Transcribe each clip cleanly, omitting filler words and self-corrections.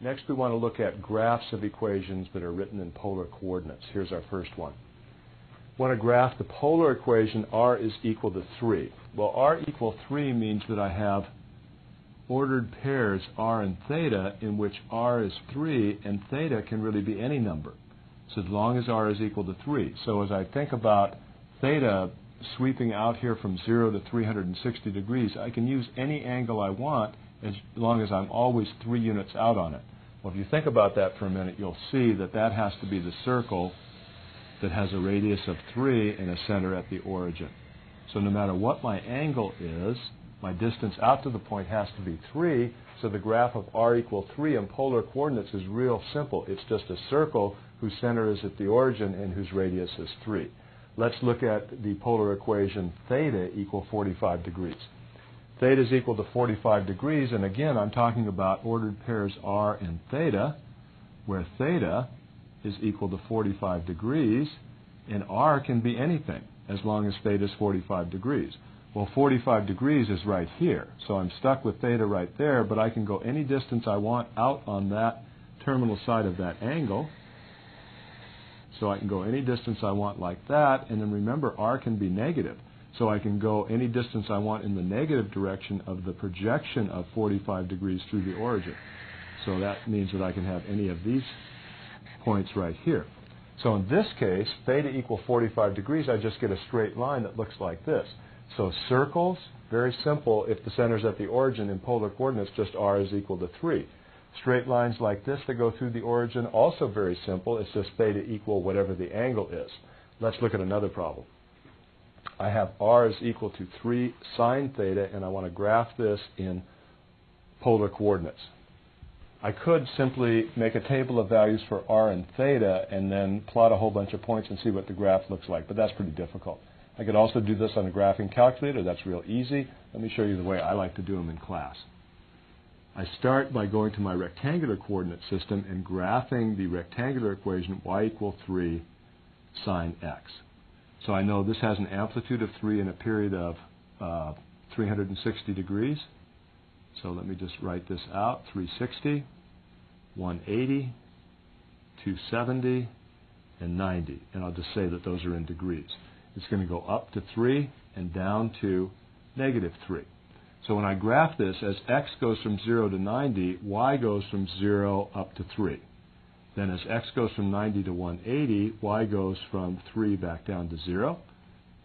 Next, we want to look at graphs of equations that are written in polar coordinates. Here's our first one. I want to graph the polar equation r is equal to 3. Well, r equal 3 means that I have ordered pairs r and theta in which r is 3 and theta can really be any number, so as long as r is equal to 3. So as I think about theta sweeping out here from 0 to 360 degrees, I can use any angle I want as long as I'm always 3 units out on it. Well, if you think about that for a minute, you'll see that that has to be the circle that has a radius of 3 and a center at the origin. So no matter what my angle is, my distance out to the point has to be 3, so the graph of r equal 3 in polar coordinates is real simple. It's just a circle whose center is at the origin and whose radius is 3. Let's look at the polar equation theta equal 45 degrees. Theta is equal to 45 degrees, and again, I'm talking about ordered pairs r and theta, where theta is equal to 45 degrees, and r can be anything as long as theta is 45 degrees. Well, 45 degrees is right here, so I'm stuck with theta right there, but I can go any distance I want out on that terminal side of that angle. So I can go any distance I want like that, and then remember, r can be negative. So I can go any distance I want in the negative direction of the projection of 45 degrees through the origin. So that means that I can have any of these points right here. So in this case, theta equal 45 degrees, I just get a straight line that looks like this. So circles, very simple, if the center's at the origin in polar coordinates, just r is equal to 3. Straight lines like this that go through the origin, also very simple, it's just theta equal whatever the angle is. Let's look at another problem. I have r is equal to 3 sine theta, and I want to graph this in polar coordinates. I could simply make a table of values for r and theta and then plot a whole bunch of points and see what the graph looks like, but that's pretty difficult. I could also do this on a graphing calculator. That's real easy. Let me show you the way I like to do them in class. I start by going to my rectangular coordinate system and graphing the rectangular equation y equal 3 sine x. So I know this has an amplitude of 3 and a period of 360 degrees. So let me just write this out. 360, 180, 270, and 90. And I'll just say that those are in degrees. It's going to go up to 3 and down to negative 3. So when I graph this, as x goes from 0 to 90, y goes from 0 up to 3. Then as x goes from 90 to 180, y goes from 3 back down to 0.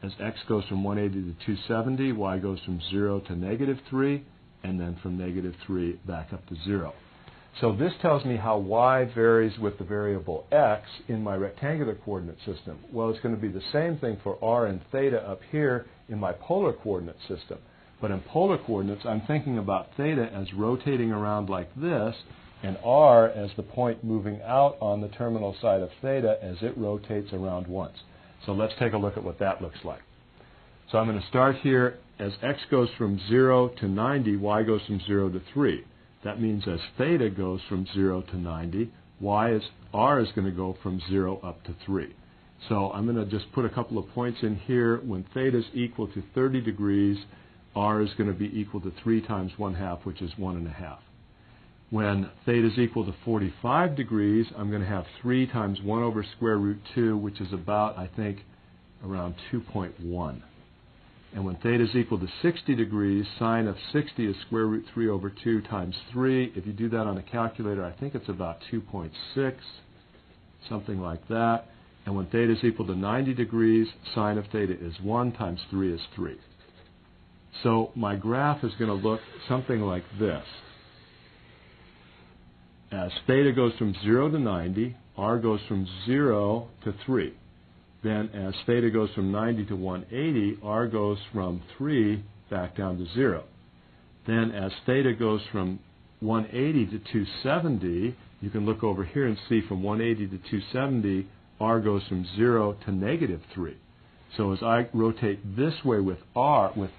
As x goes from 180 to 270, y goes from 0 to negative 3, and then from negative 3 back up to 0. So this tells me how y varies with the variable x in my rectangular coordinate system. Well, it's going to be the same thing for r and theta up here in my polar coordinate system. But in polar coordinates, I'm thinking about theta as rotating around like this, and r as the point moving out on the terminal side of theta as it rotates around once. So let's take a look at what that looks like. So I'm going to start here. As x goes from 0 to 90, y goes from 0 to 3. That means as theta goes from 0 to 90, r is going to go from 0 up to 3. So I'm going to just put a couple of points in here. When theta is equal to 30 degrees, r is going to be equal to 3 times 1/2, which is 1.5. When theta is equal to 45 degrees, I'm going to have 3 times 1 over square root 2, which is about, I think, around 2.1. And when theta is equal to 60 degrees, sine of 60 is square root 3 over 2 times 3. If you do that on a calculator, I think it's about 2.6, something like that. And when theta is equal to 90 degrees, sine of theta is 1 times 3 is 3. So my graph is going to look something like this. As theta goes from 0 to 90, r goes from 0 to 3. Then as theta goes from 90 to 180, r goes from 3 back down to 0. Then as theta goes from 180 to 270, you can look over here and see from 180 to 270, r goes from 0 to negative 3. So as I rotate this way with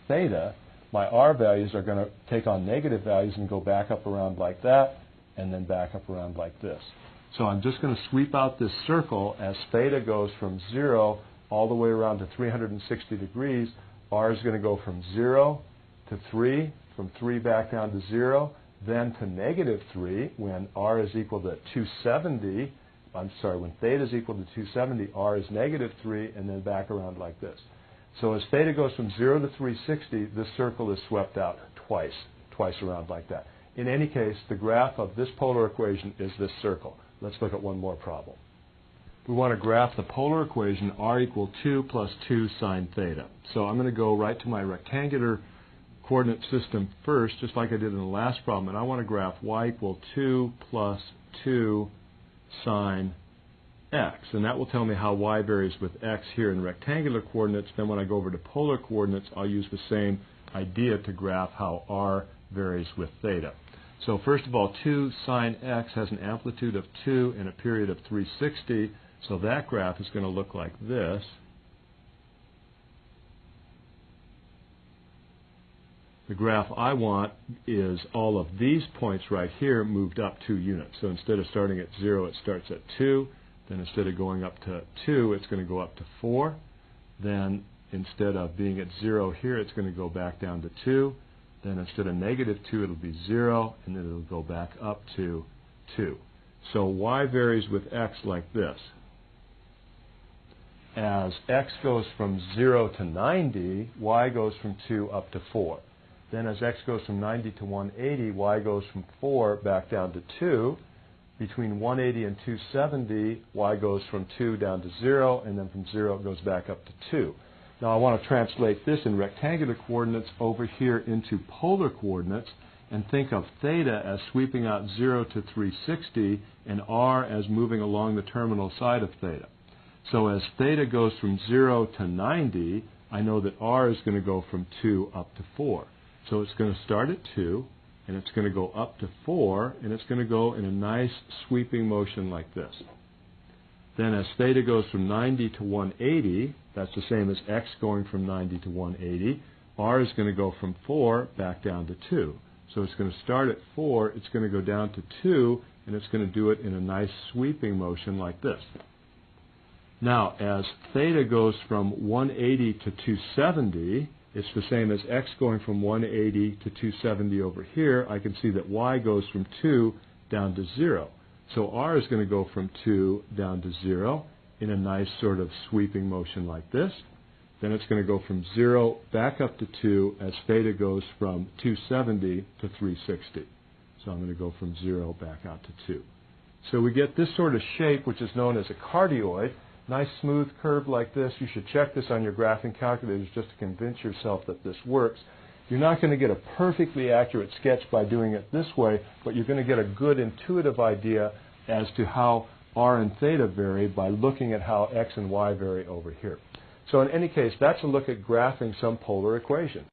theta, my r values are going to take on negative values and go back up around like that, and then back up around like this. So I'm just going to sweep out this circle as theta goes from 0 all the way around to 360 degrees. R is going to go from 0 to 3, from 3 back down to 0, then to negative 3 when r is equal to 270. When theta is equal to 270, r is negative 3, and then back around like this. So as theta goes from 0 to 360, this circle is swept out twice around like that. In any case, the graph of this polar equation is this circle. Let's look at one more problem. We want to graph the polar equation r equal 2 plus 2 sine theta. So I'm going to go right to my rectangular coordinate system first, just like I did in the last problem, and I want to graph y equal 2 plus 2 sine x, and that will tell me how y varies with x here in rectangular coordinates. Then when I go over to polar coordinates, I'll use the same idea to graph how r varies with theta. So first of all, 2 sine x has an amplitude of 2 and a period of 360, so that graph is going to look like this. The graph I want is all of these points right here moved up 2 units. So instead of starting at 0, it starts at 2. Then instead of going up to 2, it's going to go up to 4. Then instead of being at 0 here, it's going to go back down to 2. Then instead of negative 2, it'll be 0, and then it'll go back up to 2. So y varies with x like this. As x goes from 0 to 90, y goes from 2 up to 4. Then as x goes from 90 to 180, y goes from 4 back down to 2. Between 180 and 270, y goes from 2 down to 0, and then from 0 it goes back up to 2. Now I want to translate this in rectangular coordinates over here into polar coordinates and think of theta as sweeping out 0 to 360 and r as moving along the terminal side of theta. So as theta goes from 0 to 90, I know that r is going to go from 2 up to 4. So it's going to start at 2, and it's going to go up to 4, and it's going to go in a nice sweeping motion like this. Then as theta goes from 90 to 180, that's the same as x going from 90 to 180, r is going to go from 4 back down to 2. So it's going to start at 4, it's going to go down to 2, and it's going to do it in a nice sweeping motion like this. Now, as theta goes from 180 to 270, it's the same as x going from 180 to 270 over here. I can see that y goes from 2 down to 0. So r is going to go from 2 down to 0 in a nice sort of sweeping motion like this. Then it's going to go from 0 back up to 2 as theta goes from 270 to 360. So I'm going to go from 0 back out to 2. So we get this sort of shape, which is known as a cardioid. Nice smooth curve like this. You should check this on your graphing calculators just to convince yourself that this works. You're not going to get a perfectly accurate sketch by doing it this way, but you're going to get a good intuitive idea as to how r and theta vary by looking at how x and y vary over here. So in any case, that's a look at graphing some polar equation.